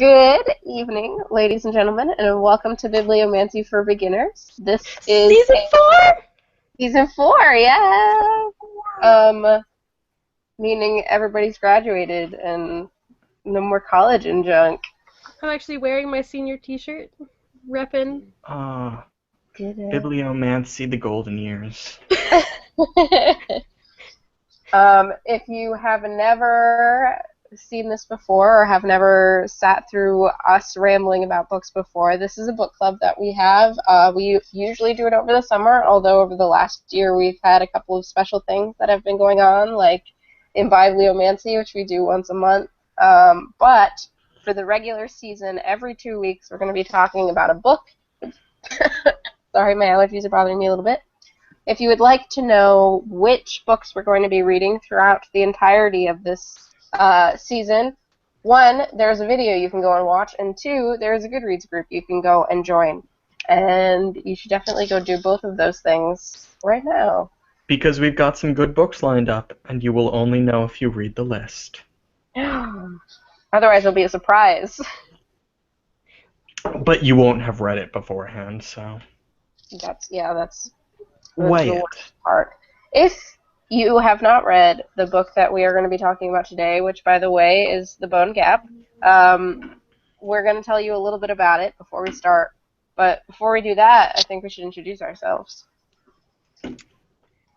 Good evening, ladies and gentlemen, and welcome to Bibliomancy for Beginners. This is Season 4? season 4, yeah. Um, Meaning everybody's graduated and no more college and junk. I'm actually wearing my senior t-shirt. Reppin'. Ah, Did it? Bibliomancy, the golden years. If you have never seen this before or have never sat through us rambling about books before, this is a book club that we have. We usually do it over the summer, although over the last year we've had a couple of special things that have been going on, like in Bibliomancy, which we do once a month. But for the regular season, every 2 weeks we're going to be talking about a book. Sorry, my allergies are bothering me a little bit. If you would like to know which books we're going to be reading throughout the entirety of this season, one, there's a video you can go and watch, and two, there's a Goodreads group you can go and join. And you should definitely go do both of those things right now. Because we've got some good books lined up, and you will only know if you read the list. Otherwise, it'll be a surprise. But you won't have read it beforehand, so... That's Weigh the it. worst part. If you have not read the book that we are going to be talking about today, which, by the way, is The Bone Gap, we're going to tell you a little bit about it before we start. But before we do that, I think we should introduce ourselves.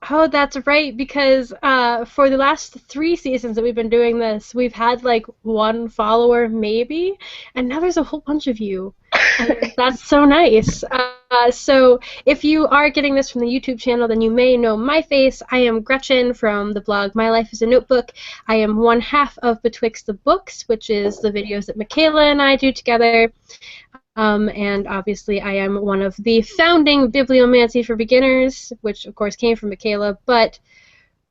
Oh, that's right, because for the last 3 seasons that we've been doing this, we've had like 1 follower maybe, and now there's a whole bunch of you. And that's so nice. So if you are getting this from the YouTube channel, then you may know my face. I am Gretchen from the blog My Life is a Notebook. I am one half of Betwixt the Books, which is the videos that Michaela and I do together. And obviously I am one of the founding Bibliomancy for Beginners, which of course came from Michaela, but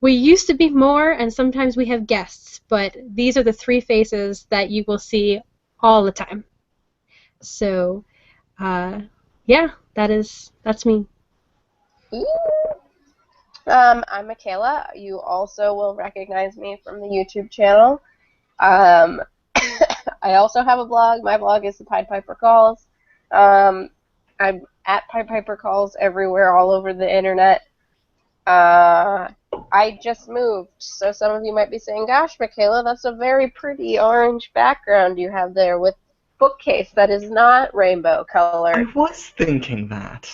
we used to be more, and sometimes we have guests, but these are the 3 faces that you will see all the time. So, yeah, that's me. I'm Michaela. You also will recognize me from the YouTube channel. I also have a blog. My blog is the Pied Piper Calls. I'm at Pied Piper Calls everywhere, all over the internet. I just moved, so some of you might be saying, gosh, Michaela, that's a very pretty orange background you have there with bookcase that is not rainbow I colored. was thinking that.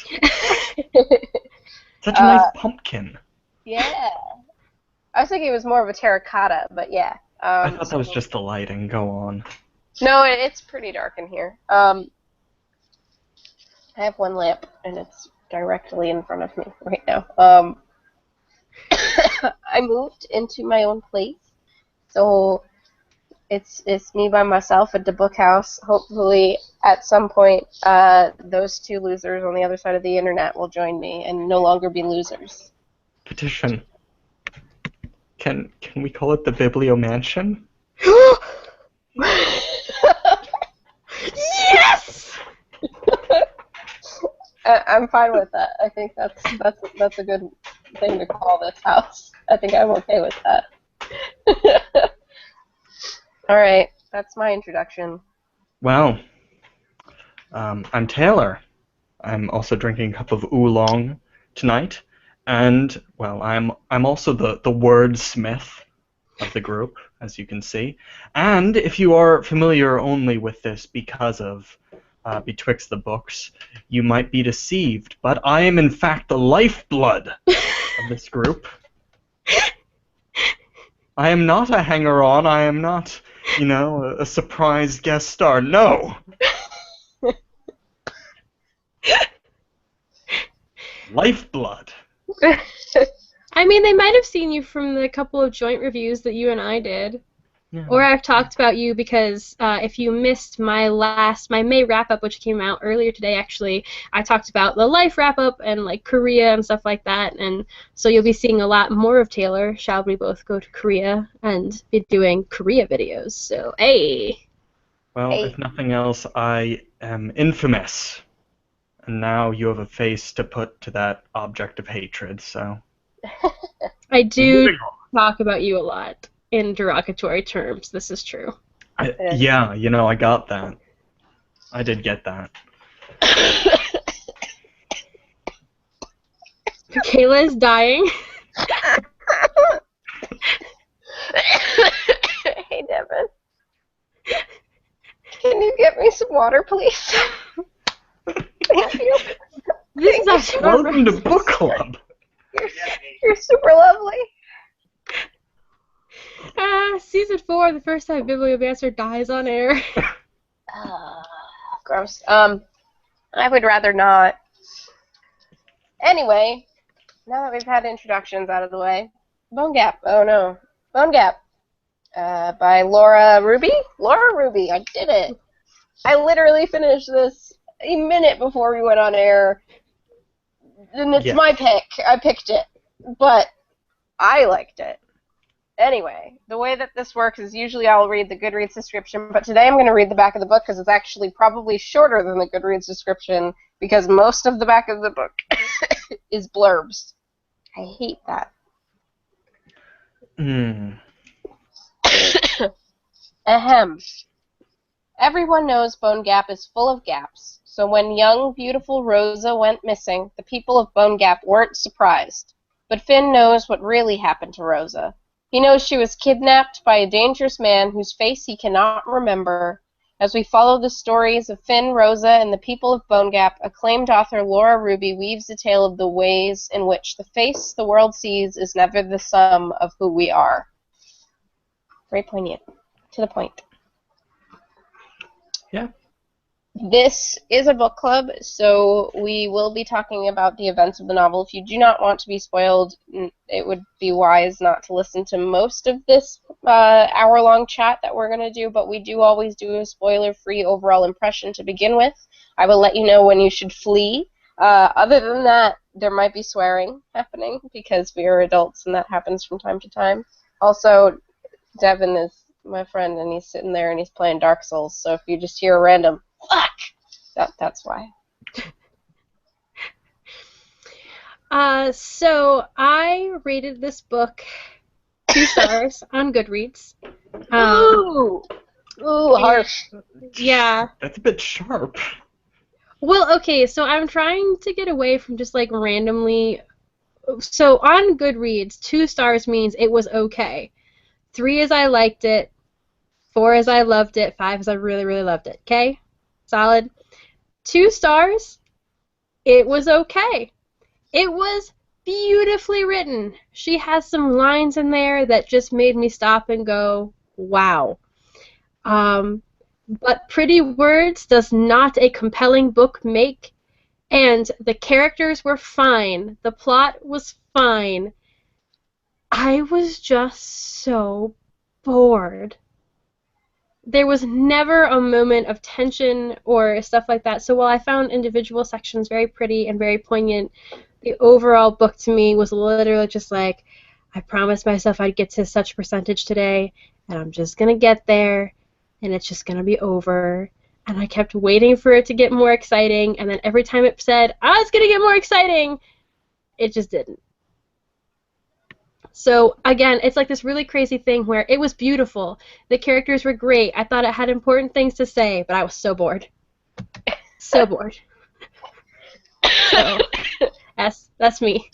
Such a nice pumpkin. Yeah. I was thinking it was more of a terracotta, but yeah. I thought that was just the lighting. Go on. No, it's pretty dark in here. I have 1 lamp, and it's directly in front of me right now. I moved into my own place, so it's me by myself at the book house. Hopefully, at some point, those 2 losers on the other side of the internet will join me and no longer be losers. Petition. Can we call it the Bibliomansion? Yes! I'm fine with that. I think that's a good thing to call this house. I think I'm okay with that. All right, that's my introduction. Well, I'm Taylor. I'm also drinking a cup of oolong tonight, and well, I'm also the wordsmith of the group, as you can see. And if you are familiar only with this because of Betwixt the Books, you might be deceived, but I am in fact the lifeblood of this group. I am not a hanger-on. I am not, a surprise guest star. No. Lifeblood. I mean, they might have seen you from the couple of joint reviews that you and I did. Yeah. Or I've talked about you because if you missed my May wrap-up, which came out earlier today, actually, I talked about the life wrap-up and, like, Korea and stuff like that, and so you'll be seeing a lot more of Taylor. Shall we both go to Korea and be doing Korea videos? So, hey! Well, Hey. if nothing else, I am infamous. And now you have a face to put to that object of hatred, so... I do Moving on. talk about you a lot in derogatory terms. This is true. Yeah, you know, I got that. I did get that. Michaela is dying. Hey, Devin. Can you get me some water, please? Thank you. This is actually Welcome to book club. You're super lovely. Season 4, the first time Bibliomancer dies on air. Gross. I would rather not. Anyway, now that we've had introductions out of the way, Bone Gap. Oh no, Bone Gap. By Laura Ruby. Laura Ruby. I did it. I literally finished this a minute before we went on air, and it's my pick. I picked it, but I liked it. Anyway, the way that this works is usually I'll read the Goodreads description, but today I'm going to read the back of the book because it's actually probably shorter than the Goodreads description because most of the back of the book is blurbs. I hate that. Ahem. Everyone knows Bone Gap is full of gaps, so when young, beautiful Rosa went missing, the people of Bone Gap weren't surprised. But Finn knows what really happened to Rosa. He knows she was kidnapped by a dangerous man whose face he cannot remember. As we follow the stories of Finn, Rosa, and the people of Bone Gap, acclaimed author Laura Ruby weaves a tale of the ways in which the face the world sees is never the sum of who we are. Very poignant. To the point. Yeah. This is a book club, so we will be talking about the events of the novel. If you do not want to be spoiled, it would be wise not to listen to most of this hour-long chat that we're going to do, but we do always do a spoiler-free overall impression to begin with. I will let you know when you should flee. Other than that, there might be swearing happening, because we are adults and that happens from time to time. Also, Devin is my friend, and he's sitting there and he's playing Dark Souls, so if you just hear a random fuck, that's why. So I rated this book 2 stars on Goodreads. Ooh, harsh. Yeah. That's a bit sharp. Well, okay, so I'm trying to get away from just like randomly. So on Goodreads, 2 stars means it was okay. 3 is I liked it. 4 is I loved it. 5 is I really, really loved it. Okay? Solid. 2 stars, it was okay. It was beautifully written. She has some lines in there that just made me stop and go, wow. But pretty words does not a compelling book make, and the characters were fine. The plot was fine. I was just so bored. There was never a moment of tension or stuff like that. So while I found individual sections very pretty and very poignant, the overall book to me was literally just like, I promised myself I'd get to such percentage today, and I'm just going to get there, and it's just going to be over. And I kept waiting for it to get more exciting, and then every time it said, oh, it's going to get more exciting, it just didn't. So, again, it's like this really crazy thing where it was beautiful. The characters were great. I thought it had important things to say, but I was so bored. So bored. So, that's me.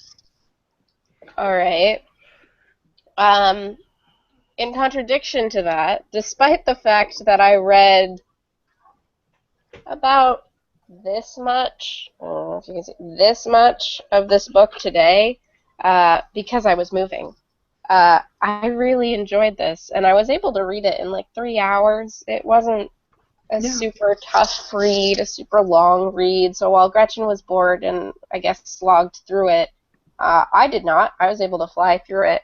All right. In contradiction to that, despite the fact that I read about this much, I don't know if you can see, this much of this book today, because I was moving. I really enjoyed this, and I was able to read it in like 3 hours. It wasn't a super tough read, a super long read, so while Gretchen was bored and I guess slogged through it, I did not. I was able to fly through it.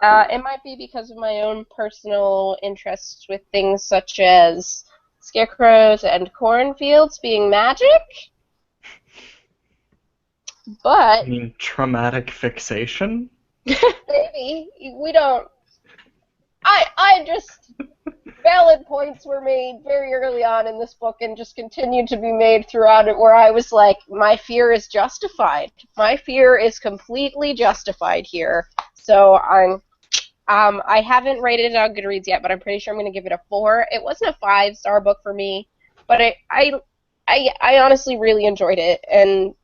It might be because of my own personal interests with things such as scarecrows and cornfields being magic. But You mean traumatic fixation? maybe we don't. I just valid points were made very early on in this book and just continued to be made throughout it, where I was like, my fear is justified. My fear is completely justified here. So I haven't rated it on Goodreads yet, but I'm pretty sure I'm going to give it a 4. It wasn't a 5-star book for me, but I honestly really enjoyed it, and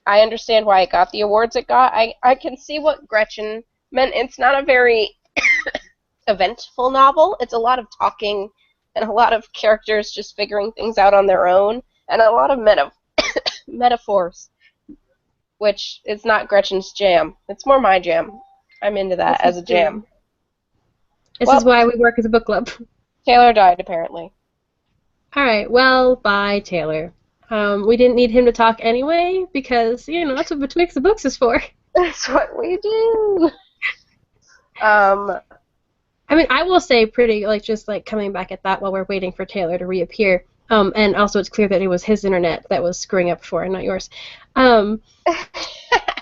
I understand why it got the awards it got. I can see what Gretchen meant. It's not a very eventful novel. It's a lot of talking and a lot of characters just figuring things out on their own, and a lot of metaphors, which is not Gretchen's jam. It's more my jam. I'm into that as a jam. This Well, is why we work as a book club. Taylor died, apparently. All right, well, bye, Taylor. We didn't need him to talk anyway because, you know, that's what Betwixt the Books is for. That's what we do. I mean, I will say pretty, like, just, like, coming back at that while we're waiting for Taylor to reappear. And also it's clear that it was his internet that was screwing up before and not yours.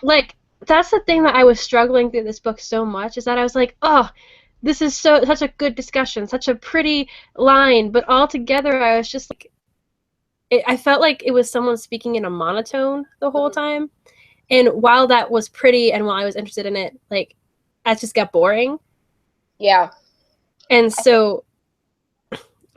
Like, that's the thing that I was struggling through this book so much, is that I was like, oh, this is such a good discussion, such a pretty line, but altogether I was just like, I felt like it was someone speaking in a monotone the whole time. And while that was pretty and while I was interested in it, like, that just got boring. Yeah. And so,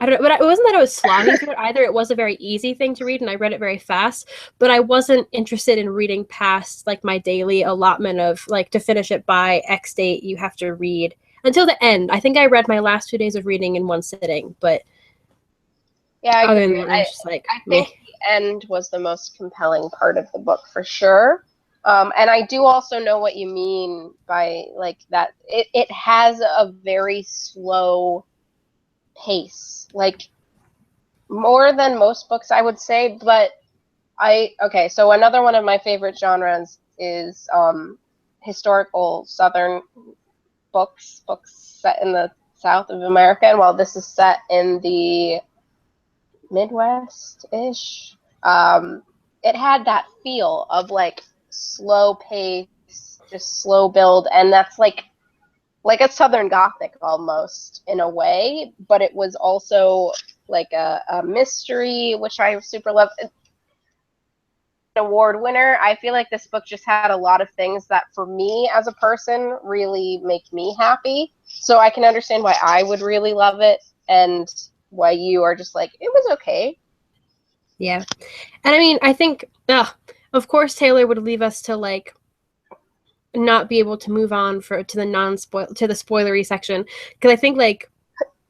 I don't know, but it wasn't that I was slogging through it either. It was a very easy thing to read, and I read it very fast, but I wasn't interested in reading past, like, my daily allotment of, like, to finish it by X date, you have to read until the end. I think I read my last 2 days of reading in one sitting, but yeah, other than that, I was just like, I think the end was the most compelling part of the book for sure. And I do also know what you mean by, like, that it has a very slow pace, like more than most books, I would say. But okay, so another one of my favorite genres is historical Southern books set in the South of America, and while this is set in the Midwest-ish, it had that feel of, like, slow pace, just slow build, and that's like a Southern Gothic almost in a way, but it was also like a mystery, which I super love. Award winner. I feel like this book just had a lot of things that, for me as a person, really make me happy. So I can understand why I would really love it, and why you are just like, it was okay. Yeah. And I mean, I think, of course, Taylor would leave us to, like, not be able to move on to the spoilery section, because I think, like,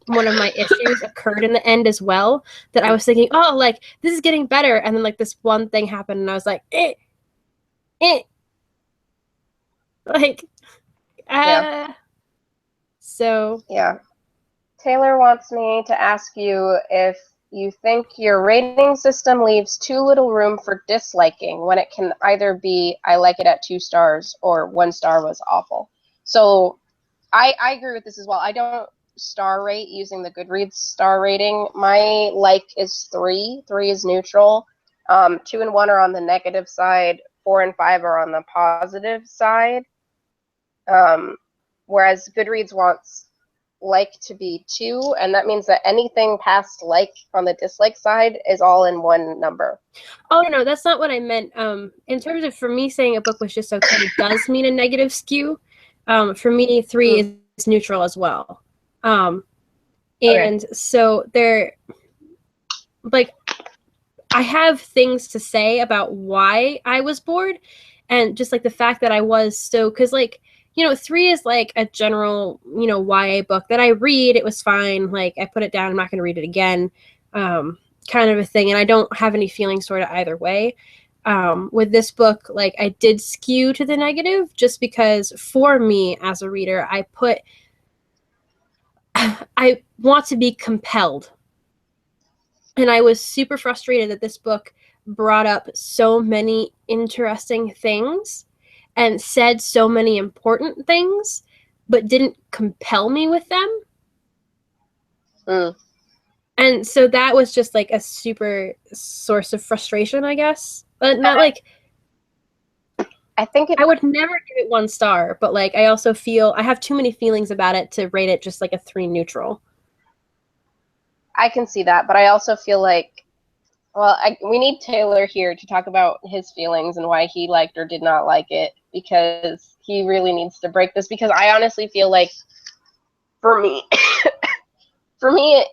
one of my issues occurred in the end as well, that I was thinking, oh, like, this is getting better, and then, like, this one thing happened, and I was like, like, Yeah. So yeah. Taylor wants me to ask you if you think your rating system leaves too little room for disliking, when it can either be, I like it at 2 stars, or 1 star was awful. So I agree with this as well. I don't star rate using the Goodreads star rating. My like is 3. 3 is neutral. 2 and 1 are on the negative side. 4 and 5 are on the positive side. Whereas Goodreads wants like to be 2, and that means that anything past like on the dislike side is all in 1 number. Oh, no, that's not what I meant. In terms of, for me, saying a book was just okay does mean a negative skew. For me, 3 is neutral as well. And so there, like, I have things to say about why I was bored, and just, like, the fact that I was so, because, like, you know, 3 is like a general, you know, YA book that I read. It was fine. Like, I put it down. I'm not going to read it again. Kind of a thing. And I don't have any feelings toward it either way. With this book, like, I did skew to the negative, just because for me as a reader, I want to be compelled. And I was super frustrated that this book brought up so many interesting things and said so many important things, but didn't compel me with them. And so that was just, like, a super source of frustration, I guess. But not, like, I think I would never give it 1 star, but, like, I also feel I have too many feelings about it to rate it just like a 3 neutral. I can see that, but I also feel like, well, we need Taylor here to talk about his feelings and why he liked or did not like it, because he really needs to break this, because I honestly feel like for me for me,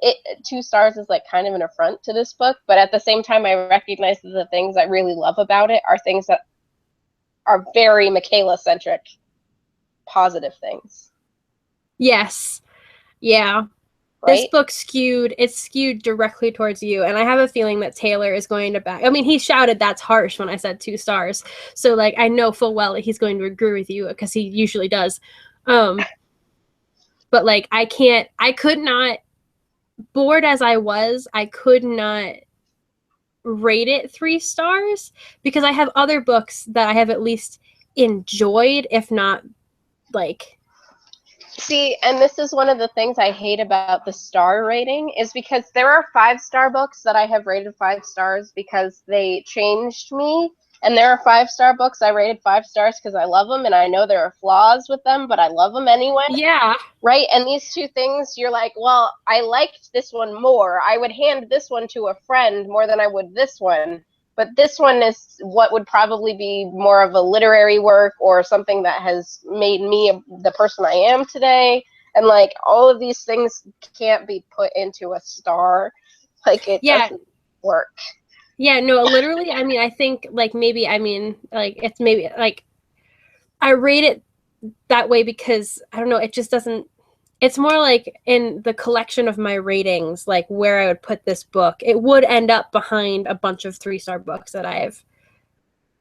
2 stars is like kind of an affront to this book, but at the same time, I recognize that the things I really love about it are things that are very Michaela-centric, positive things. Yes. Yeah. Right? This book it's skewed directly towards you, and I have a feeling that Taylor is going to back. I mean, he shouted that's harsh when I said 2 stars, so like I know full well that he's going to agree with you because he usually does. But like I could not, bored as I was, I could not rate it 3 stars because I have other books that I have at least enjoyed, if not like. See, and this is one of the things I hate about the star rating, is because there are 5-star books that I have rated 5 stars because they changed me, and there are 5-star books I rated 5 stars because I love them and I know there are flaws with them, but I love them anyway. Yeah. Right? And these two things, you're like, well, I liked this one more. I would hand this one to a friend more than I would this one. But this one is what would probably be more of a literary work or something that has made me the person I am today. And like all of these things can't be put into a star. Like it doesn't work. Yeah, no, literally, I mean, I think like maybe, I mean, like it's maybe like I rate it that way because I don't know, it just doesn't. It's more like in the collection of my ratings, like where I would put this book, it would end up behind a bunch of 3-star books that I've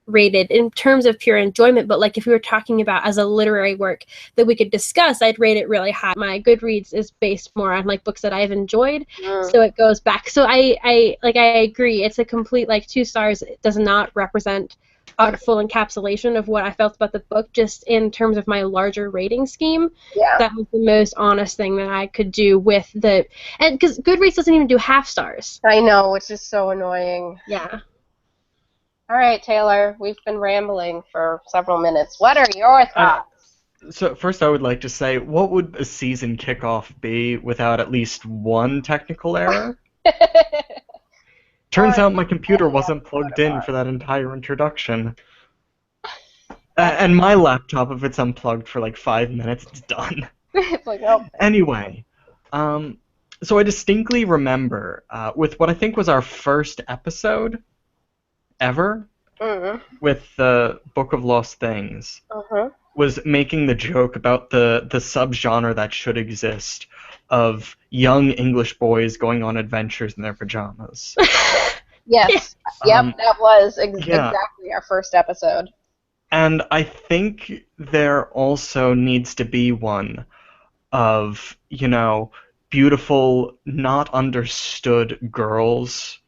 rated in terms of pure enjoyment. But like if we were talking about as a literary work that we could discuss, I'd rate it really high. My Goodreads is based more on like books that I've enjoyed, so it goes back. So I agree. It's a complete like 2 stars. It does not represent a full encapsulation of what I felt about the book, just in terms of my larger rating scheme. Yeah. That was the most honest thing that I could do with the, and because Goodreads doesn't even do half stars. I know, which is so annoying. Yeah. All right, Taylor, we've been rambling for several minutes. What are your thoughts? So first I would like to say, what would a season kickoff be without at least one technical error? Turns out my computer wasn't plugged in for that entire introduction. And my laptop, if it's unplugged for like 5 minutes, it's done. It's like, nope. Anyway, so I distinctly remember with what I think was our first episode ever with the Book of Lost Things, was making the joke about the subgenre that should exist of young English boys going on adventures in their pajamas. Yes. Yep, that was exactly our first episode. And I think there also needs to be one of, you know, beautiful, not understood girls,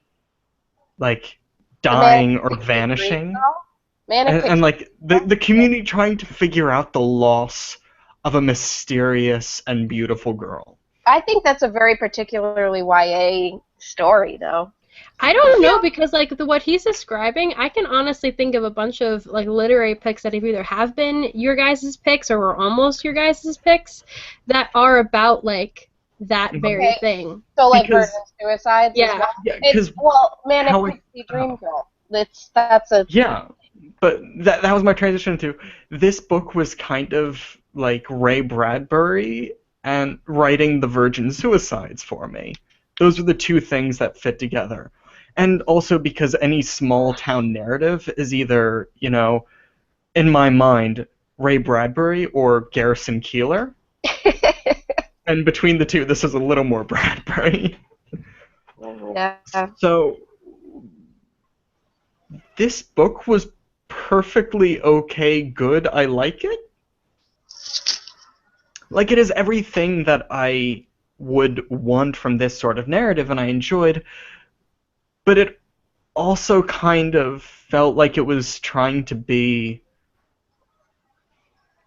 like, dying or vanishing. And like, the community trying to figure out the loss of a mysterious and beautiful girl. I think that's a very particularly YA story, though. I don't know, because like what he's describing, I can honestly think of a bunch of like literary picks that have either have been your guys' picks or were almost your guys' picks that are about like that very thing. So like murder and suicides. Yeah. It's Manic Pixie Dream Girl. That's a But that was my transition to this book was kind of like Ray Bradbury and writing The Virgin Suicides for me. Those are the two things that fit together. And also because any small town narrative is either, you know, in my mind, Ray Bradbury or Garrison Keillor. And between the two, this is a little more Bradbury. Yeah. So this book was perfectly okay, good. I like it. Like, it is everything that I would want from this sort of narrative, and I enjoyed, but it also kind of felt like it was trying to be...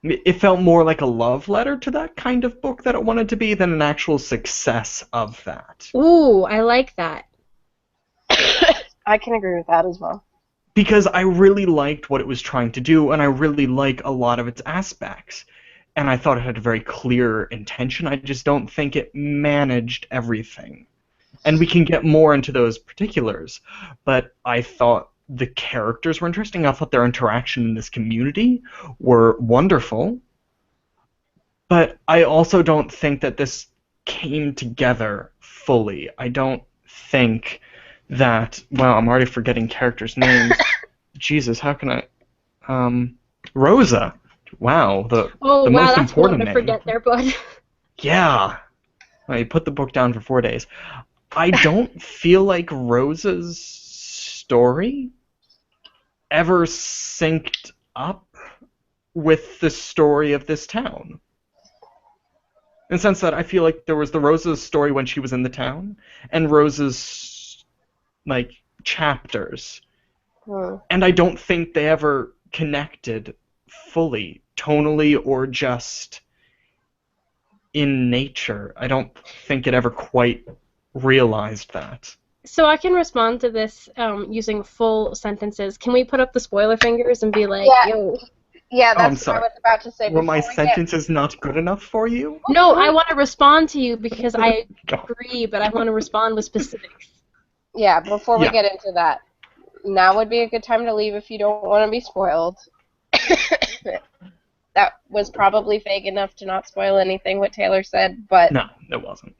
It felt more like a love letter to that kind of book that it wanted to be than an actual success of that. Ooh, I like that. I can agree with that as well. Because I really liked what it was trying to do, and I really like a lot of its aspects. And I thought it had a very clear intention. I just don't think it managed everything. And we can get more into those particulars. But I thought the characters were interesting. I thought their interaction in this community were wonderful. But I also don't think that this came together fully. I don't think that... Wow, I'm already forgetting characters' names. Jesus, how can I... Rosa. Wow, the Oh wow, most that's one important to name. forget there, bud. Yeah. Well, you put the book down for 4 days. I don't feel like Rosa's story ever synced up with the story of this town. In the sense that I feel like there was the Rosa's story when she was in the town, and Rosa's, like, chapters. And I don't think they ever connected fully, tonally or just in nature. I don't think it ever quite realized that. So I can respond to this using full sentences. Can we put up the spoiler fingers and be like, Yeah. yo? Yeah, Oh, I'm that's what I sorry. was about to say. Were my before we sentences not good enough for you? No, I want to respond to you because I God. agree, but I want to respond with specifics. Yeah, before we Yeah. get into that, now would be a good time to leave if you don't want to be spoiled. That was probably vague enough to not spoil anything what Taylor said, but No, it wasn't.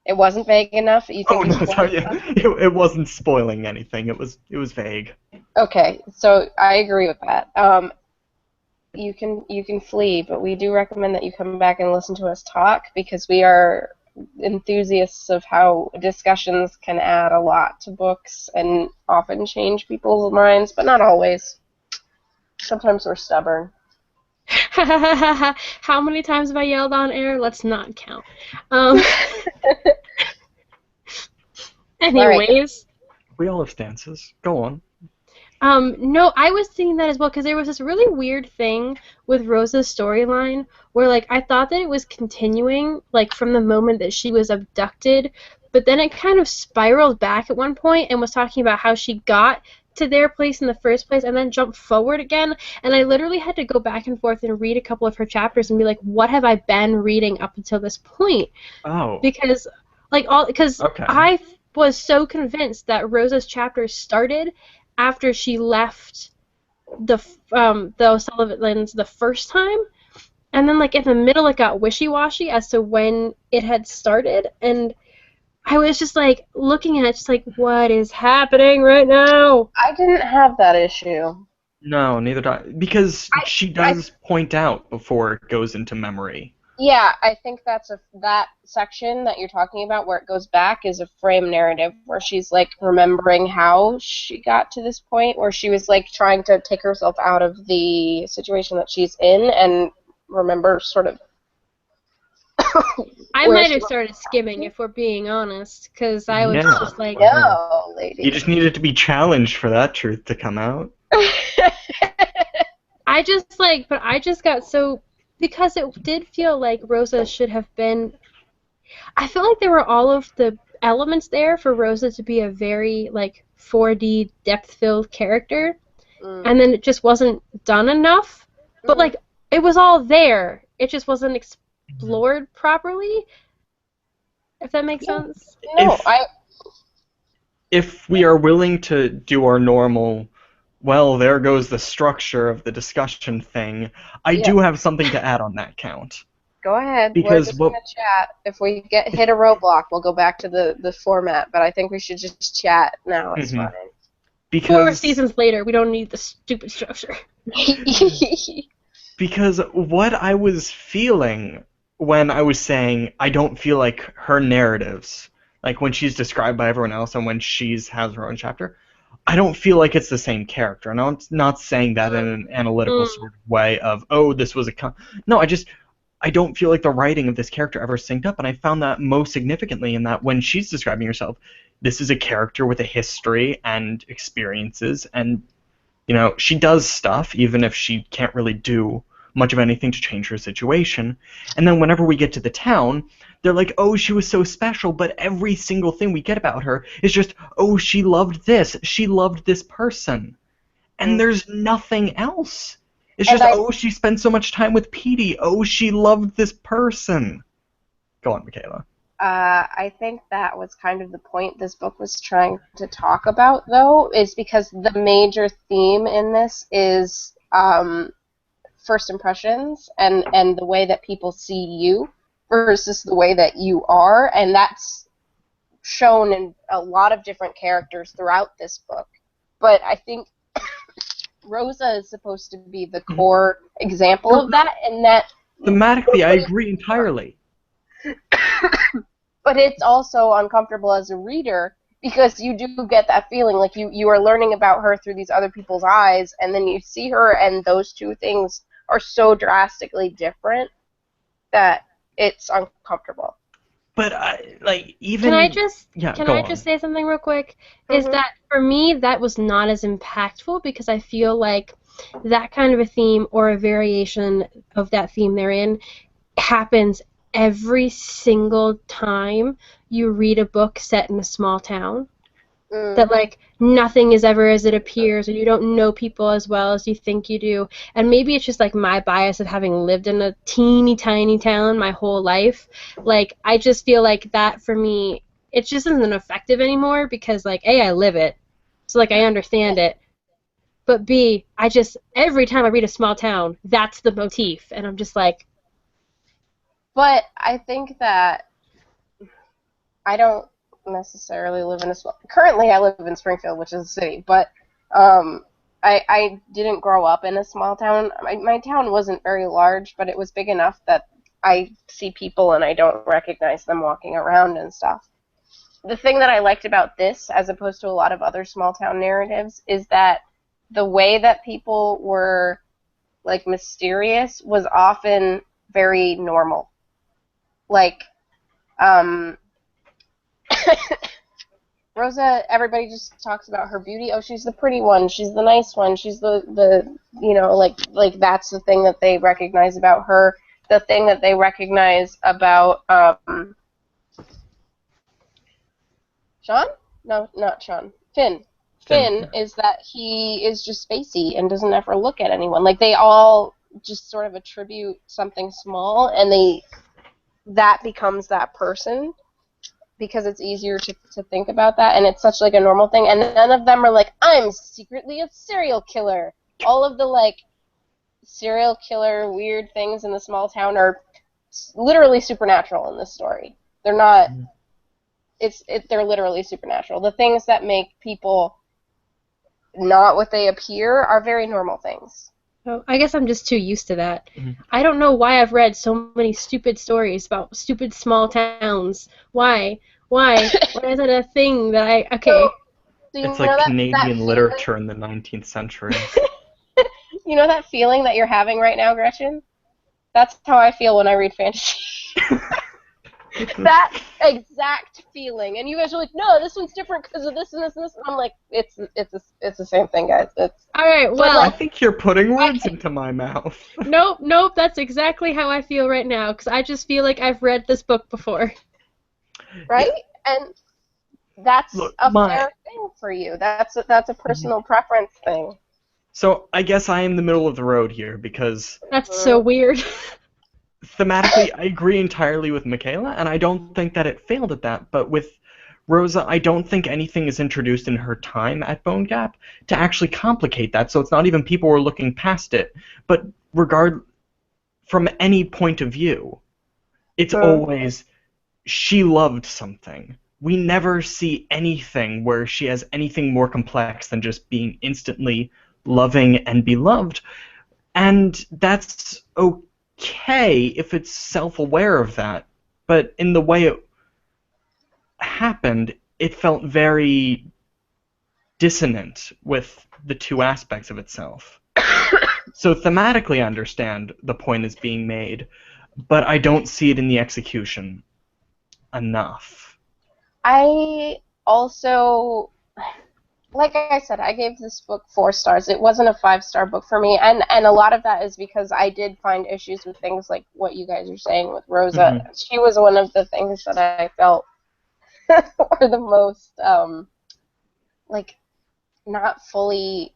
it wasn't vague enough. You think Oh we no, spoiled sorry. stuff? It wasn't spoiling anything. It was vague. Okay, so I agree with that. You can flee, but we do recommend that you come back and listen to us talk because we are enthusiasts of how discussions can add a lot to books and often change people's minds, but not always. Sometimes we're stubborn. How many times have I yelled on air? Let's not count. Anyways. We all have stances. Go on. No, I was thinking that as well because there was this really weird thing with Rosa's storyline where, like, I thought that it was continuing, like, from the moment that she was abducted, but then it kind of spiraled back at one point and was talking about how she got to their place in the first place and then jumped forward again, and I literally had to go back and forth and read a couple of her chapters and be like, what have I been reading up until this point? Oh. Because, like, Okay. I was so convinced that Rosa's chapters started after she left the O'Sullivans the first time, and then, like, in the middle it got wishy-washy as to when it had started, and I was just, like, looking at it, just like, what is happening right now? I didn't have that issue. No, neither do I. Because she does point out before it goes into memory. Yeah, I think that section that you're talking about where it goes back is a frame narrative where she's, like, remembering how she got to this point where she was, like, trying to take herself out of the situation that she's in and remember sort of I might have started skimming, if we're being honest, because I was Yeah. just like, No, lady. You just needed to be challenged for that truth to come out. I just got so, because it did feel like Rosa should have been, I feel like there were all of the elements there for Rosa to be a very, like, 4D depth-filled character, and then it just wasn't done enough, but, like, it was all there, it just wasn't explored properly, if that makes sense. No, If we are willing to do our normal, well, there goes the structure of the discussion thing, I do have something to add on that count. Go ahead. Because we're just going to chat. If we hit a roadblock, we'll go back to the format, but I think we should just chat now. It's fine. Because 4 seasons later, we don't need the stupid structure. Because what I was feeling when I was saying I don't feel like her narratives, like when she's described by everyone else and when has her own chapter, I don't feel like it's the same character. And I'm not saying that in an analytical sort of way of, oh, this was no, I don't feel like the writing of this character ever synced up, and I found that most significantly in that when she's describing herself, this is a character with a history and experiences, and, you know, she does stuff, even if she can't really do much of anything to change her situation. And then whenever we get to the town, they're like, oh, she was so special, but every single thing we get about her is just, oh, she loved this person. And there's nothing else. It's just, oh, she spent so much time with Petey. Oh, she loved this person. Go on, Michaela. I think that was kind of the point this book was trying to talk about, though, is because the major theme in this is first impressions and the way that people see you versus the way that you are, and that's shown in a lot of different characters throughout this book. But I think Rosa is supposed to be the core example of that, and that Thematically, I agree entirely. but it's also uncomfortable as a reader because you do get that feeling like you are learning about her through these other people's eyes, and then you see her and those two things are so drastically different that it's uncomfortable. But even Can I just go on. say something real quick? Is that for me that was not as impactful because I feel like that kind of a theme or a variation of that theme therein happens every single time you read a book set in a small town. That like nothing is ever as it appears, or you don't know people as well as you think you do. And maybe it's just like my bias of having lived in a teeny tiny town my whole life. Like I just feel like that for me, it just isn't effective anymore because like A, I live it, so like I understand it. But B, I just every time I read a small town, that's the motif, and I'm just like. But I think that I don't necessarily live in a small... Currently, I live in Springfield, which is a city, but I didn't grow up in a small town. My town wasn't very large, but it was big enough that I see people and I don't recognize them walking around and stuff. The thing that I liked about this, as opposed to a lot of other small town narratives, is that the way that people were like mysterious was often very normal. Like, Rosa, everybody just talks about her beauty. Oh, she's the pretty one. She's the nice one. She's the like that's the thing that they recognize about her. The thing that they recognize about Sean? No, not Sean. Finn. Finn is that he is just spacey and doesn't ever look at anyone. Like they all just sort of attribute something small, and that becomes that person. Because it's easier to think about that, and it's such like a normal thing, and none of them are like, I'm secretly a serial killer. All of the like serial killer weird things in the small town are literally supernatural in this story. They're not. They're literally supernatural. The things that make people not what they appear are very normal things. Oh, I guess I'm just too used to that. I don't know why I've read so many stupid stories about stupid small towns. Why? Why is it a thing that I... Okay. So it's like Canadian literature in the 19th century. You know that feeling that you're having right now, Gretchen? That's how I feel when I read fantasy. That exact feeling. And you guys are like, no, this one's different because of this and this and this. And I'm like, it's the same thing, guys. All right, well... I think you're putting words into my mouth. Nope, that's exactly how I feel right now, because I just feel like I've read this book before. Right? Yeah. And that's fair thing for you. That's a personal preference thing. So I guess I am the middle of the road here, because... That's so weird. Thematically, I agree entirely with Michaela, and I don't think that it failed at that, but with Rosa, I don't think anything is introduced in her time at Bone Gap to actually complicate that, so it's not even people who are looking past it. But from any point of view, it's always, she loved something. We never see anything where she has anything more complex than just being instantly loving and beloved, and that's okay if it's self-aware of that, but in the way it happened, it felt very dissonant with the two aspects of itself. So thematically I understand the point is being made, but I don't see it in the execution enough. I also... Like I said, I gave this book 4 stars. It wasn't a 5-star book for me, and a lot of that is because I did find issues with things like what you guys are saying with Rosa. She was one of the things that I felt were the most, like, not fully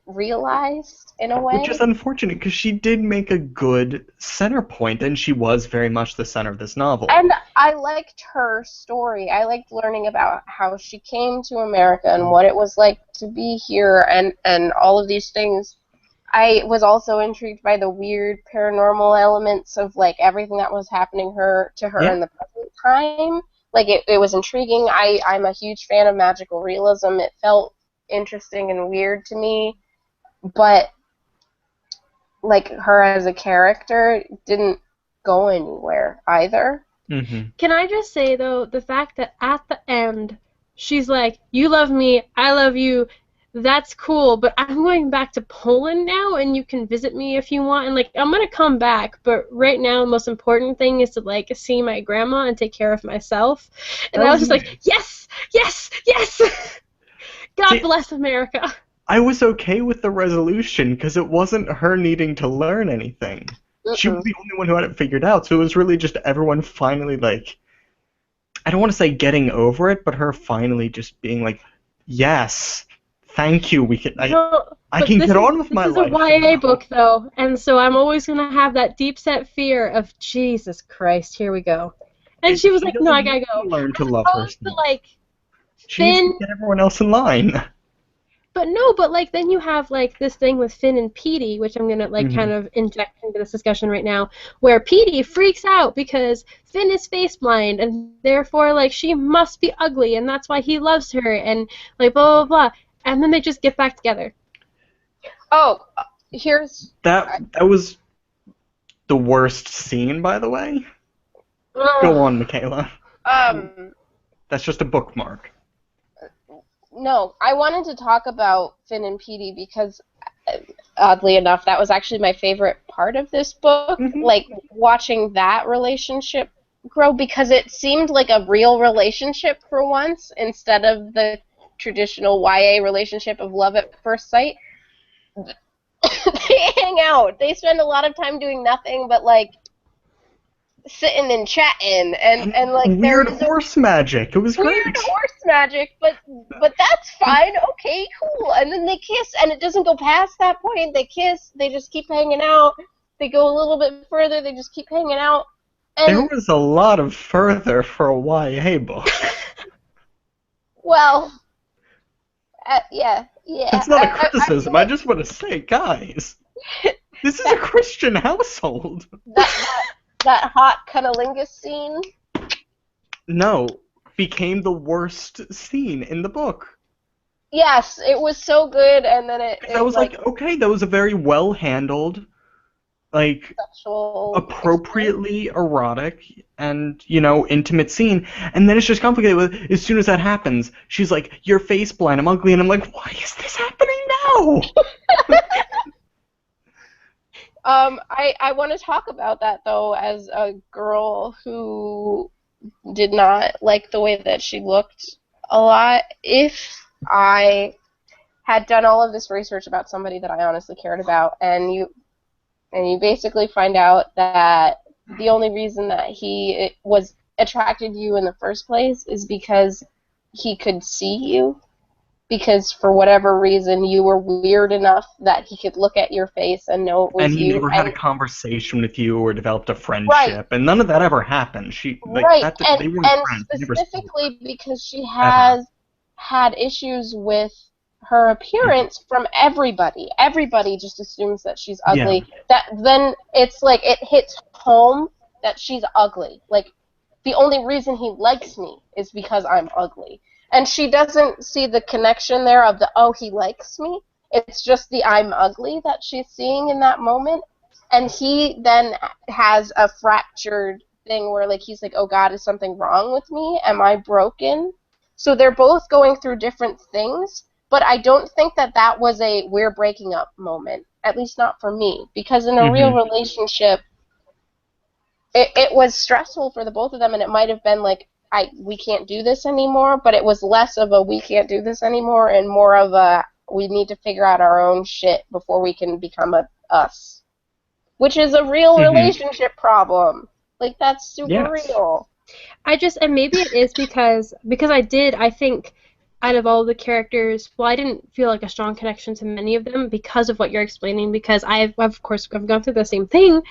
realized in a way. Which is unfortunate, because she did make a good center point, and she was very much the center of this novel. And I liked her story. I liked learning about how she came to America and what it was like to be here and all of these things. I was also intrigued by the weird paranormal elements of like everything that was happening to her in the present time. Like it was intriguing. I'm a huge fan of magical realism. It felt interesting and weird to me, but like her as a character didn't go anywhere either. Mm-hmm. Can I just say, though, the fact that at the end, she's like, you love me, I love you, that's cool, but I'm going back to Poland now, and you can visit me if you want, and, like, I'm going to come back, but right now the most important thing is to, like, see my grandma and take care of myself. And I was just like, yes, yes, yes! God bless America. I was okay with the resolution, because it wasn't her needing to learn anything. She was the only one who had it figured out, so it was really just everyone finally, like, I don't want to say getting over it, but her finally just being like, yes, thank you, I can get on with my life. This is a YA book, though, and so I'm always going to have that deep-set fear of, Jesus Christ, here we go. And she was like, no, I gotta go. Learn to love herself. Like, she needs to get everyone else in line. But no, but like then you have like this thing with Finn and Petey, which I'm gonna like kind of inject into this discussion right now, where Petey freaks out because Finn is face blind and therefore like she must be ugly and that's why he loves her and like blah blah blah, and then they just get back together. Oh, here's that was the worst scene, by the way. Go on, Michaela. That's just a bookmark. No, I wanted to talk about Finn and Petey because, oddly enough, that was actually my favorite part of this book. Like, watching that relationship grow, because it seemed like a real relationship for once, instead of the traditional YA relationship of love at first sight. They hang out. They spend a lot of time doing nothing but, like, sitting and chatting and like weird horse magic. It was weird great. Horse magic, but that's fine. Okay, cool. And then they kiss, and it doesn't go past that point. They kiss. They just keep hanging out. They go a little bit further. They just keep hanging out. And there was a lot of further for a YA book. Well, yeah. That's not a criticism. I just want to say, guys, this is a Christian household. That hot cunnilingus scene? No, became the worst scene in the book. Yes, it was so good, and then I was like, okay, that was a very well-handled, like, appropriately erotic and, you know, intimate scene, and then it's just complicated with, as soon as that happens, she's like, you're face blind, I'm ugly, and I'm like, why is this happening now? I want to talk about that, though, as a girl who did not like the way that she looked a lot. If I had done all of this research about somebody that I honestly cared about, and you basically find out that the only reason that he was attracted to you in the first place is because he could see you, because for whatever reason you were weird enough that he could look at your face and know it was you. And he never had a conversation with you or developed a friendship, and none of that ever happened. They weren't friends. Specifically because she has had issues with her appearance from everybody. Everybody just assumes that she's ugly. Yeah. Then it's like it hits home that she's ugly. Like, the only reason he likes me is because I'm ugly. And she doesn't see the connection there of the, oh, he likes me. It's just the I'm ugly that she's seeing in that moment. And he then has a fractured thing where, like, he's like, oh, God, is something wrong with me? Am I broken? So they're both going through different things, but I don't think that was a we're breaking up moment, at least not for me. Because in a real relationship, it was stressful for the both of them, and it might have been like, we can't do this anymore, but it was less of a we can't do this anymore and more of a we need to figure out our own shit before we can become us. Which is a real relationship problem. Like, that's super real. And maybe it is because I think out of all the characters, well, I didn't feel like a strong connection to many of them because of what you're explaining, because I've gone through the same thing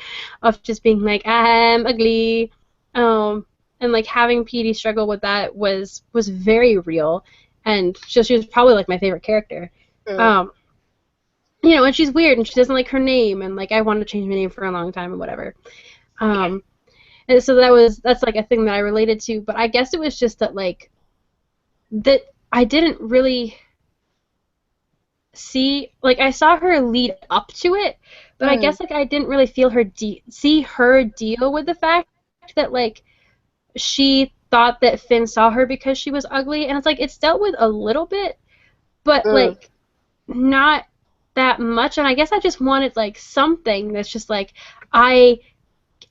of just being like, I'm ugly, and like having Petey struggle with that was very real, and so she was probably like my favorite character. Mm. You know, and she's weird, and she doesn't like her name, and like I wanted to change my name for a long time and whatever. And so that's like a thing that I related to, but I guess it was just that like that I didn't really see, like I saw her lead up to it, but I guess like I didn't really feel her see her deal with the fact that like she thought that Finn saw her because she was ugly, and it's like it's dealt with a little bit, but like not that much, and I guess I just wanted like something that's just like I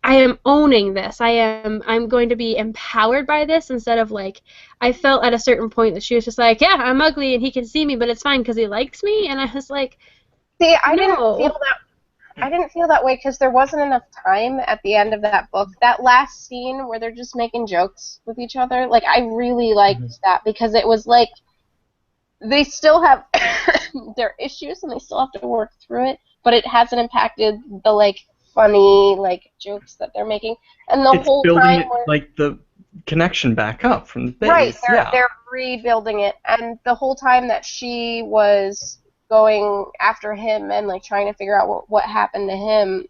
am owning this. I'm going to be empowered by this, instead of like I felt at a certain point that she was just like, yeah, I'm ugly and he can see me, but it's fine because he likes me, and I was like, See, I no. didn't feel that way because there wasn't enough time at the end of that book. That last scene where they're just making jokes with each other, like I really liked that, because it was like they still have their issues and they still have to work through it, but it hasn't impacted the like funny like jokes that they're making, and the It's whole building time it, like the connection back up from the base. right, Yeah. they're rebuilding it, and the whole time that she was going after him and like trying to figure out what happened to him,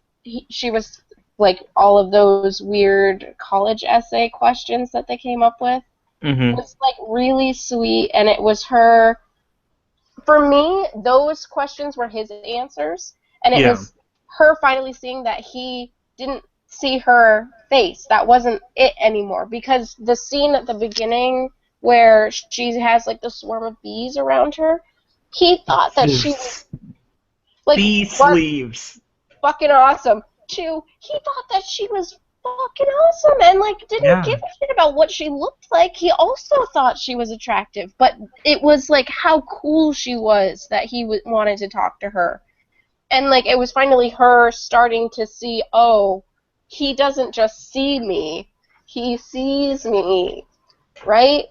she was like all of those weird college essay questions that they came up with. It was like really sweet, and it was her. For me, those questions were his answers, and it was her finally seeing that he didn't see her face. That wasn't it anymore, because the scene at the beginning where she has like the swarm of bees around her, he thought that she was like bee sleeves. Fucking awesome. Two, he thought that she was fucking awesome and like didn't give a shit about what she looked like. He also thought she was attractive, but it was like how cool she was that he wanted to talk to her. And like it was finally her starting to see, oh, he doesn't just see me, he sees me, right?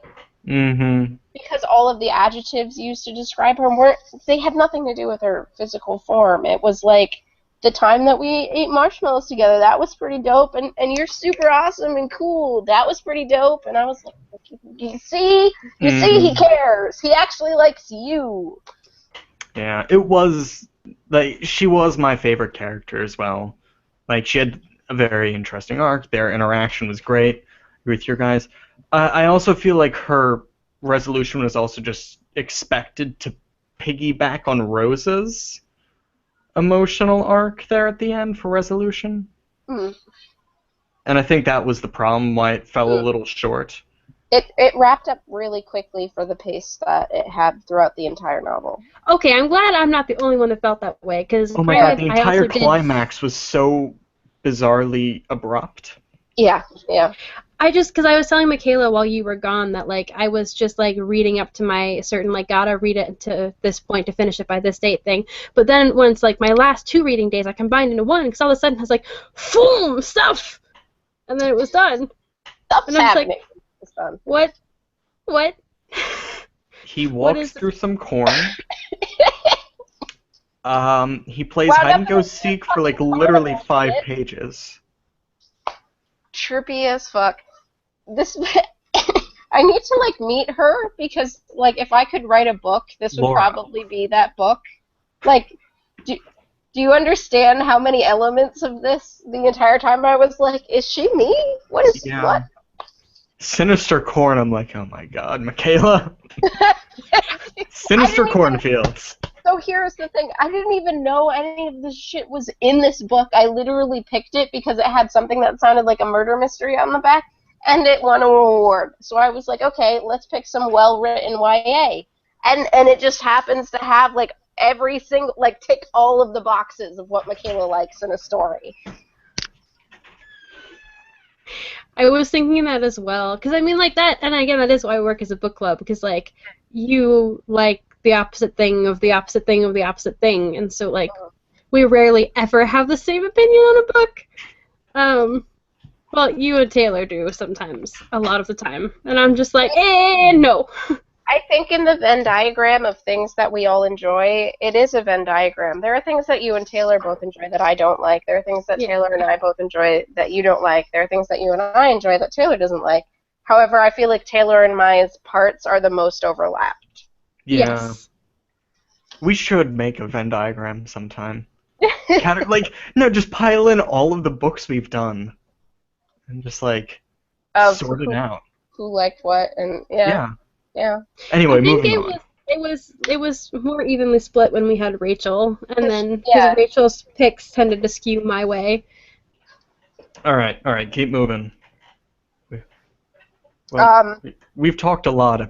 Because all of the adjectives used to describe her they had nothing to do with her physical form. It was like the time that we ate marshmallows together, that was pretty dope, and you're super awesome and cool, that was pretty dope. And I was like, you see he cares, he actually likes you. Yeah, it was like she was my favorite character as well. Like she had a very interesting arc, their interaction was great. Agree with your guys. I also feel like her resolution was also just expected to piggyback on Rosa's emotional arc there at the end for resolution. And I think that was the problem why it fell a little short. It wrapped up really quickly for the pace that it had throughout the entire novel. Okay, I'm glad I'm not the only one that felt that way, because oh my god, the entire climax was so bizarrely abrupt. Yeah. Because I was telling Michaela while you were gone that, like, I was just, like, reading up to my certain, like, gotta read it to this point to finish it by this date thing. But then once, like, my last 2 reading days, I combined into one, because all of a sudden I was like, boom, stuff! And then it was done. Stuff's happening. Like, what? He walks through some corn. He plays hide-and-go-seek for, like, literally 5 pages. Trippy as fuck. I need to like meet her, because like if I could write a book, this would probably be that book. Like, do you understand how many elements of this the entire time I was like, is she me? What? Sinister corn, I'm like, oh my god, Michaela. Sinister cornfields. So here's the thing, I didn't even know any of this shit was in this book. I literally picked it because it had something that sounded like a murder mystery on the back, and it won an award. So I was like, okay, let's pick some well-written YA. And it just happens to have, like, every single, like, tick all of the boxes of what Michaela likes in a story. I was thinking that as well, because I mean, like, that, and again, that is why I work as a book club, because, like, you like the opposite thing of the opposite thing of the opposite thing, and so, like, we rarely ever have the same opinion on a book. Well, you and Taylor do sometimes, a lot of the time, and I'm just like, no. I think in the Venn diagram of things that we all enjoy, it is a Venn diagram. There are things that you and Taylor both enjoy that I don't like. There are things that Taylor and I both enjoy that you don't like. There are things that you and I enjoy that Taylor doesn't like. However, I feel like Taylor and my parts are the most overlapped. Yeah. Yes. We should make a Venn diagram sometime. Just pile in all of the books we've done. And just, sort it out. Who liked what, and yeah. Anyway, I think moving on. it was more evenly split when we had Rachel, and then Yeah. because Rachel's picks tended to skew my way. All right, keep moving. Well, we've talked a lot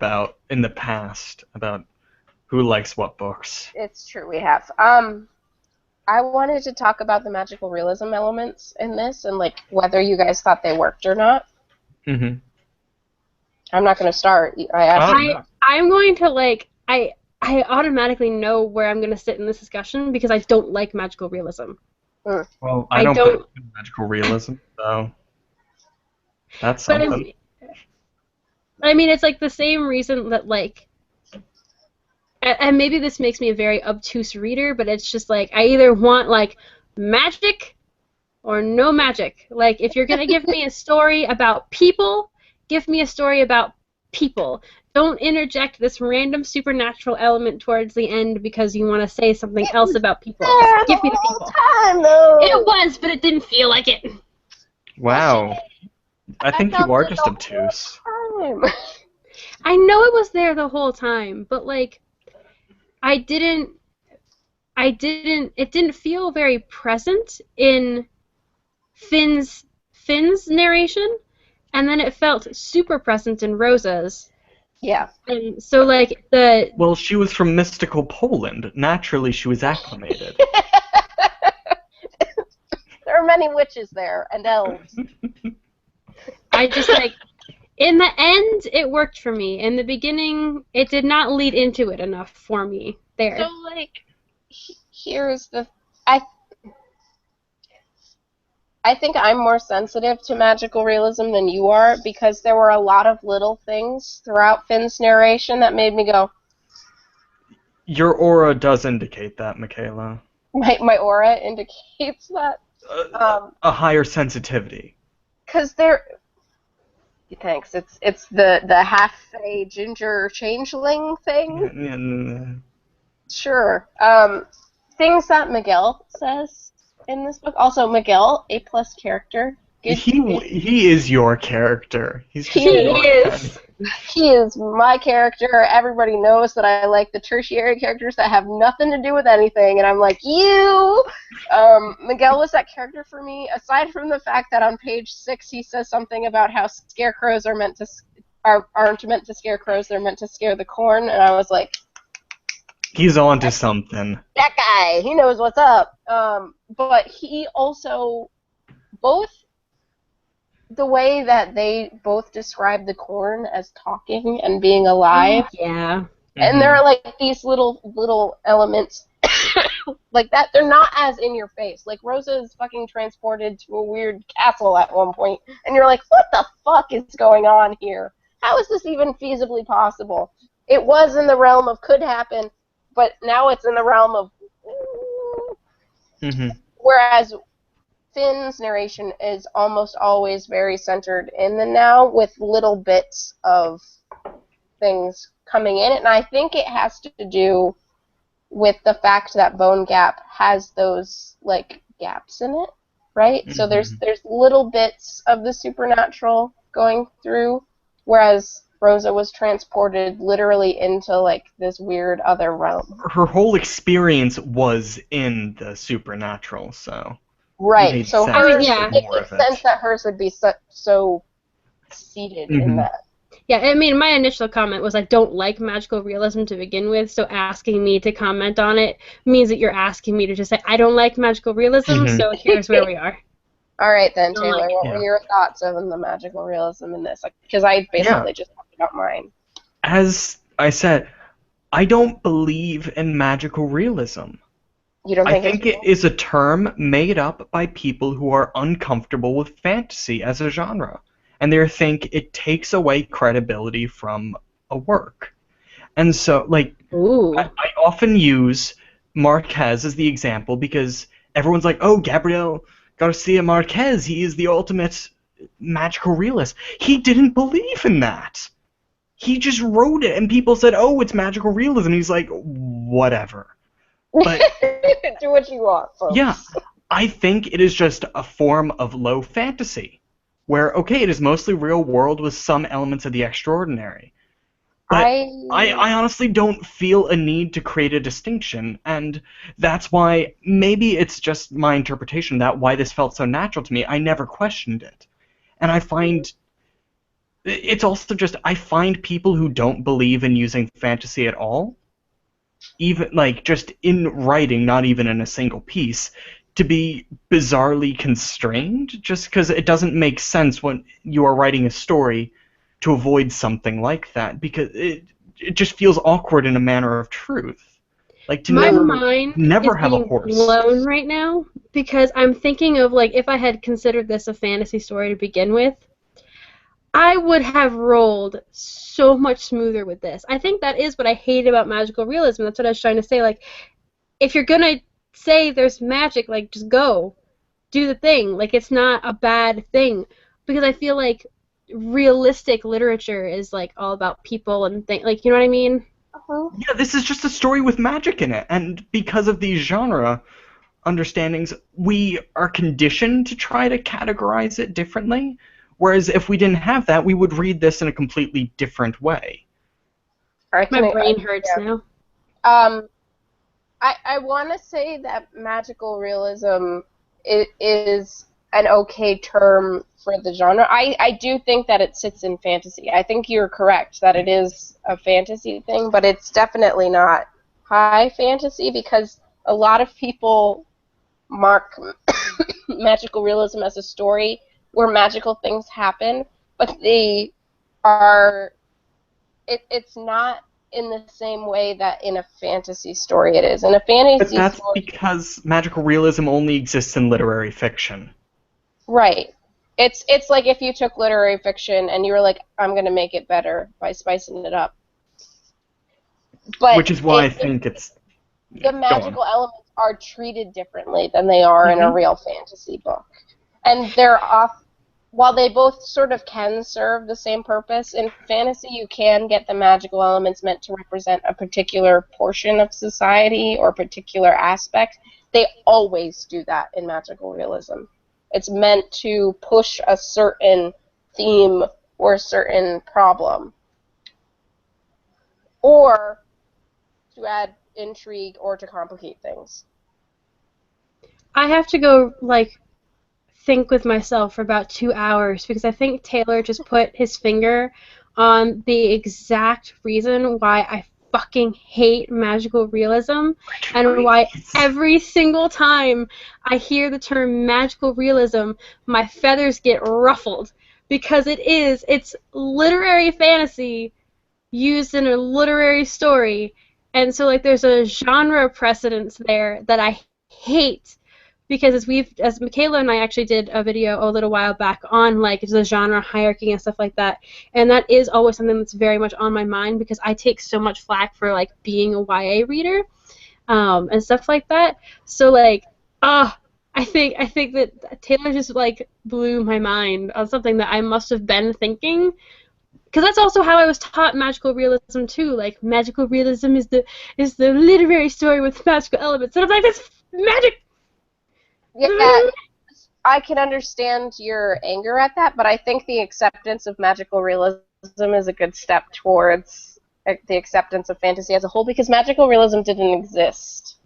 in the past about who likes what books. It's true, we have. I wanted to talk about the magical realism elements in this, and whether you guys thought they worked or not. Mm-hmm. I'm not going to start. I'm going to I automatically know where I'm going to sit in this discussion because I don't like magical realism. Well, I don't believe in magical realism, so that's something. I mean, it's the same reason that and maybe this makes me a very obtuse reader, but it's just I either want magic or no magic. If you're going to give me a story about people, give me a story about people. Don't interject this random supernatural element towards the end because you want to say something else about people. Just give me the people. Time, though. It was, but it didn't feel like it. Wow. I think you are just obtuse. I know it was there the whole time, but it didn't feel very present in Finn's narration, and then it felt super present in Rosa's. Yeah. And so Well, she was from mystical Poland. Naturally, she was acclimated. There are many witches there, and elves. I just in the end, it worked for me. In the beginning, it did not lead into it enough for me there. So, here's the... I think I'm more sensitive to magical realism than you are because there were a lot of little things throughout Finn's narration that made me go... Your aura does indicate that, Michaela. My aura indicates that? A higher sensitivity. Because there... Thanks. It's the half-a ginger changeling thing. Sure. Things that Miguel says in this book. Also, Miguel, A+ character. He is your character. He is my character. Everybody knows that I like the tertiary characters that have nothing to do with anything, and I'm like, you! Miguel was that character for me, aside from the fact that on page 6 he says something about how scarecrows aren't meant to scare crows, they're meant to scare the corn, and I was like... He's on to something. That guy! He knows what's up! But he also... Both... The way that they both describe the corn as talking and being alive. Yeah. And there are these little elements like that. They're not as in your face. Rosa is fucking transported to a weird castle at one point, and you're like, what the fuck is going on here? How is this even feasibly possible? It was in the realm of could happen, but now it's in the realm of... Whereas Finn's narration is almost always very centered in the now with little bits of things coming in. And I think it has to do with the fact that Bone Gap has those, gaps in it, right? So there's little bits of the supernatural going through, whereas Rosa was transported literally into, this weird other realm. Her whole experience was in the supernatural, so... Right, so hers, it makes sense that hers would be so seated in that. Yeah, I mean, my initial comment was I don't like magical realism to begin with, so asking me to comment on it means that you're asking me to just say, I don't like magical realism, so here's where we are. All right, then, Taylor, what were your thoughts on the magical realism in this? Because I basically just talked about mine. As I said, I don't believe in magical realism. You don't think I think it is a term made up by people who are uncomfortable with fantasy as a genre, and they think it takes away credibility from a work. And so, like, Ooh. I often use Marquez as the example because everyone's like, oh, Gabriel Garcia Marquez, he is the ultimate magical realist. He didn't believe in that. He just wrote it, and people said, oh, it's magical realism. He's like, whatever. But, Do what you want, folks. yeah, I think it is just a form of low fantasy, where, okay, it is mostly real world with some elements of the extraordinary. But I honestly don't feel a need to create a distinction, and that's why maybe it's just my interpretation that why this felt so natural to me. I never questioned it. And I find it's also just I find people who don't believe in using fantasy at all, even like just in writing, not even in a single piece, to be bizarrely constrained just because it doesn't make sense when you are writing a story to avoid something like that, because it just feels awkward in a manner of truth. Like to My never mind is have a being horse. blown right now because I'm thinking of like if I had considered this a fantasy story to begin with, I would have rolled so much smoother with this. I think that is what I hate about magical realism. That's what I was trying to say. Like, if you're gonna say there's magic, like just go, do the thing. Like it's not a bad thing because I feel like realistic literature is like all about people and things. Like you know what I mean? Yeah, this is just a story with magic in it, and because of these genre understandings, we are conditioned to try to categorize it differently. Whereas if we didn't have that, we would read this in a completely different way. My brain hurts now. I want to say that magical realism is an okay term for the genre. I do think that it sits in fantasy. I think you're correct that it is a fantasy thing, but it's definitely not high fantasy because a lot of people mark magical realism as a story where magical things happen, but they are it's not in the same way that in a fantasy story it is. In a fantasy But that's story, because magical realism only exists in literary fiction. right. It's like if you took literary fiction and you were like, I'm going to make it better by spicing it up. But Which is why I think it's... the magical elements are treated differently than they are in a real fantasy book. And they're off, while they both sort of can serve the same purpose, in fantasy you can get the magical elements meant to represent a particular portion of society or a particular aspect. They always do that in magical realism. It's meant to push a certain theme or a certain problem. Or to add intrigue or to complicate things. I have to go like think with myself for about 2 hours because I think Taylor just put his finger on the exact reason why I fucking hate magical realism and why every single time I hear the term magical realism, my feathers get ruffled because it's literary fantasy used in a literary story, and so like there's a genre precedence there that I hate because as Michaela and I actually did a video a little while back on like the genre hierarchy and stuff like that, and that is always something that's very much on my mind because I take so much flack for like being a YA reader and stuff like that. So like I think that Taylor just like blew my mind on something that I must have been thinking. Because that's also how I was taught magical realism too. Like magical realism is the literary story with magical elements, and I'm like, that's magic. Yeah, I can understand your anger at that, but I think the acceptance of magical realism is a good step towards the acceptance of fantasy as a whole, because magical realism didn't exist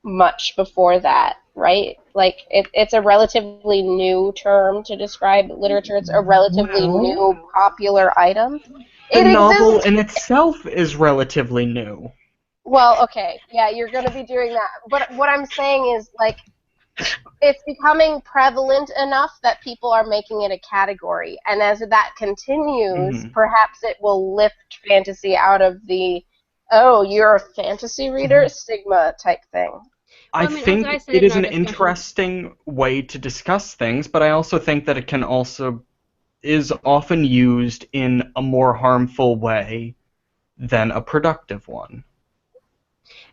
much before that, right? Like, it's a relatively new term to describe literature. It's a relatively new popular item. The novel in itself is relatively new. Well, okay, yeah, you're going to be doing that. But what I'm saying is, like, it's becoming prevalent enough that people are making it a category. And as that continues, perhaps it will lift fantasy out of the, oh, you're a fantasy reader stigma type thing. I think it is an interesting way to discuss things, but I also think that it can also is often used in a more harmful way than a productive one.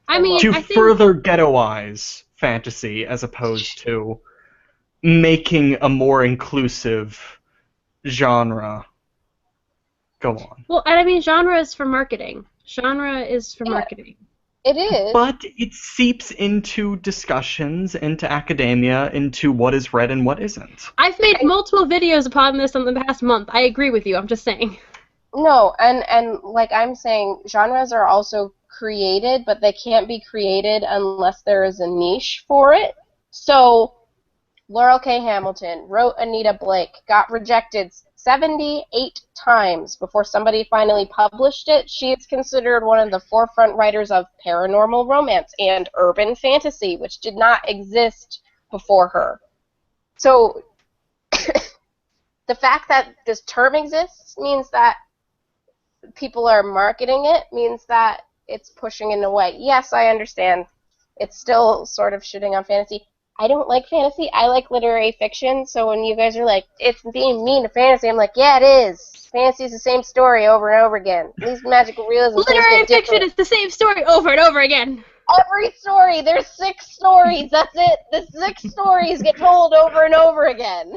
I mean, To I think further ghettoize fantasy as opposed to making a more inclusive genre. Go on. well, and I mean, genre is for marketing. Genre is for Yeah. marketing. It is. But it seeps into discussions, into academia, into what is read and what isn't. I've made multiple videos upon this in the past month. I agree with you. I'm just saying. No, and like I'm saying, genres are also created, but they can't be created unless there is a niche for it. So, Laurel K. Hamilton wrote Anita Blake, got rejected 78 times before somebody finally published it. She is considered one of the forefront writers of paranormal romance and urban fantasy, which did not exist before her. So, the fact that this term exists means that people are marketing it, means that it's pushing in a way. Yes, I understand. It's still sort of shitting on fantasy. I don't like fantasy. I like literary fiction. So when you guys are like, it's being mean to fantasy, I'm like, yeah, it is. Fantasy is the same story over and over again. At least magical realism. Literary fiction is the same story over and over again. Every story. There's 6 stories. That's it. The 6 stories get told over and over again.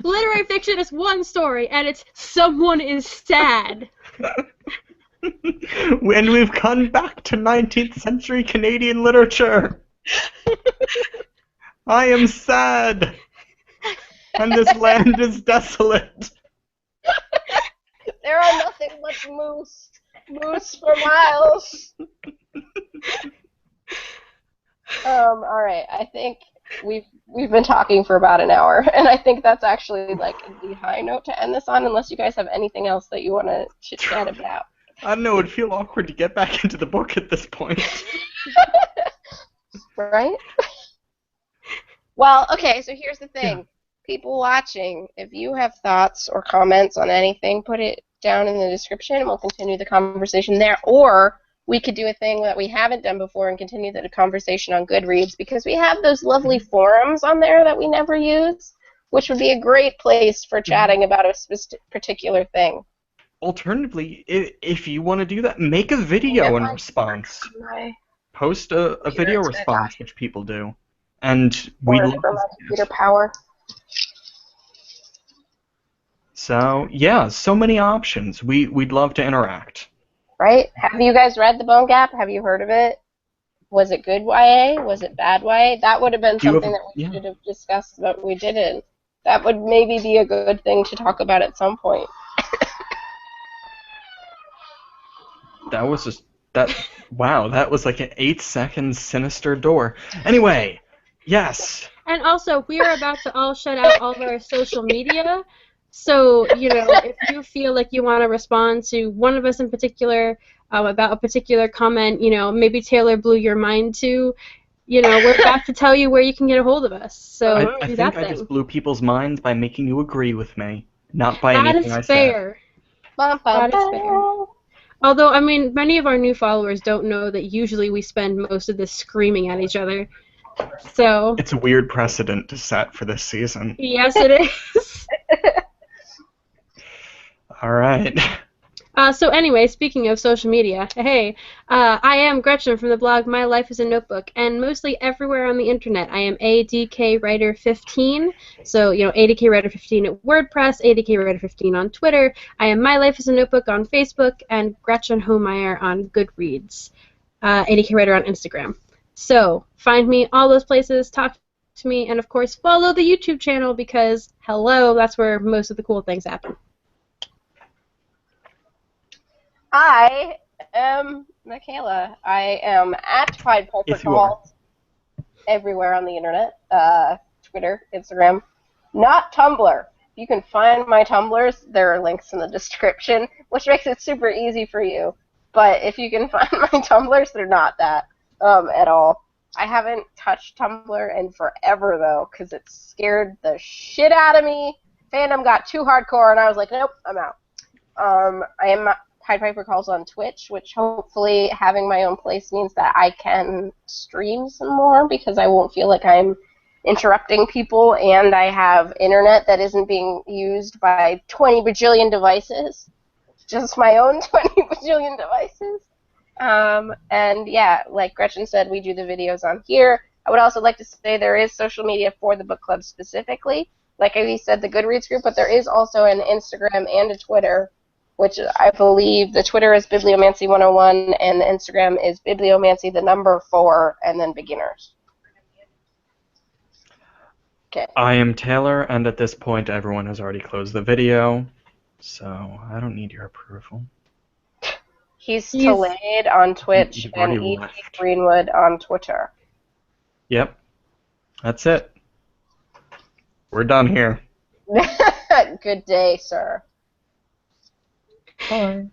Literary fiction is one story, and it's someone is sad. When we've come back to 19th century Canadian literature. I am sad. And this land is desolate. There are nothing but moose. Moose for miles. Alright, I think we've been talking for about an hour, and I think that's actually like the high note to end this on, unless you guys have anything else that you want to chit-chat about. I don't know, it'd feel awkward to get back into the book at this point. Right? Well, okay, so here's the thing. Yeah. People watching, if you have thoughts or comments on anything, put it down in the description, and we'll continue the conversation there. Or we could do a thing that we haven't done before and continue the conversation on Goodreads, because we have those lovely forums on there that we never use, which would be a great place for chatting about a particular thing. Alternatively, if you want to do that, make a video in response. Post a video response, which people do. And we love for my computer power. So, yeah, so many options. We'd love to interact. Right? Have you guys read The Bone Gap? Have you heard of it? Was it good YA? Was it bad YA? That would have been something that we should have discussed, but we didn't. That would maybe be a good thing to talk about at some point. That was just... Wow, that was like an 8-second sinister door. Anyway, yes. And also, we are about to all shut out all of our social media. So, if you feel like you want to respond to one of us in particular about a particular comment, maybe Taylor blew your mind too, we're about to tell you where you can get a hold of us. So I think I just blew people's minds by making you agree with me, not by anything I said. That is fair. Although, I mean, many of our new followers don't know that usually we spend most of this screaming at each other. So it's a weird precedent to set for this season. Yes, it is. All right. So anyway, speaking of social media, hey, I am Gretchen from the blog My Life is a Notebook, and mostly everywhere on the internet. I am ADK Writer 15, so ADK Writer 15 at WordPress, ADK Writer 15 on Twitter. I am My Life is a Notebook on Facebook, and Gretchen Homeyer on Goodreads. ADK Writer on Instagram. So find me all those places, talk to me, and of course follow the YouTube channel because hello, that's where most of the cool things happen. I am Michaela. I am at Pied Piper Calls everywhere on the internet. Twitter, Instagram. Not Tumblr. You can find my Tumblrs. There are links in the description, which makes it super easy for you. But if you can find my Tumblrs, they're not that at all. I haven't touched Tumblr in forever, though, because it scared the shit out of me. Fandom got too hardcore, and I was like, nope, I'm out. I am Pied Piper Calls on Twitch, which hopefully having my own place means that I can stream some more because I won't feel like I'm interrupting people and I have internet that isn't being used by 20 bajillion devices. just my own 20 bajillion devices. And yeah, like Gretchen said, we do the videos on here. I would also like to say there is social media for the book club specifically. Like I said, the Goodreads group, but there is also an Instagram and a Twitter, which I believe the Twitter is Bibliomancy 101 and the Instagram is Bibliomancy, the number 4, and then beginners. Okay. I am Taylor, and at this point, everyone has already closed the video, so I don't need your approval. He's Talade on Twitch You've and already E.T. left. Greenwood on Twitter. Yep. That's it. We're done here. Good day, sir. Bye.